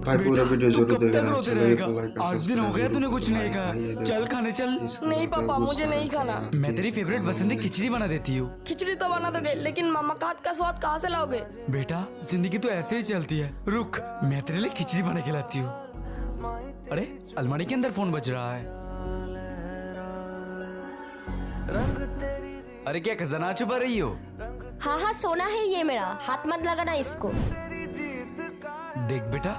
भाई पूरा वीडियो तू जरूर कब तक देखना, रोते चैनल रहेगा? को लाइक और 8 दिन हो सब्सक्राइब गए जरूर तूने करो कुछ नहीं भाई। भाई ये खाया। देखो, चल खाने चल। इसको नहीं मतलब पापा, मुझे गुस्सा नहीं आता है खाना। यार, मैं ये तेरी सब फेवरेट खाना पसंद की नहीं। खिचड़ी बना देती हूँ। खिचड़ी तो बना दोगे, लेकिन मामा का हाथ का स्वाद कहाँ से लाओगे? बेटा जिंदगी तो ऐसे ही चलती है। रुक, मैं तेरे लिए खिचड़ी बना के लाती हूँ। अरे अलमारी के अंदर फोन बज रहा है। अरे क्या खजाना छुपा रही हो? हाँ हाँ, सोना है ये मेरा, हाथ मत लगाना इसको। देख बेटा,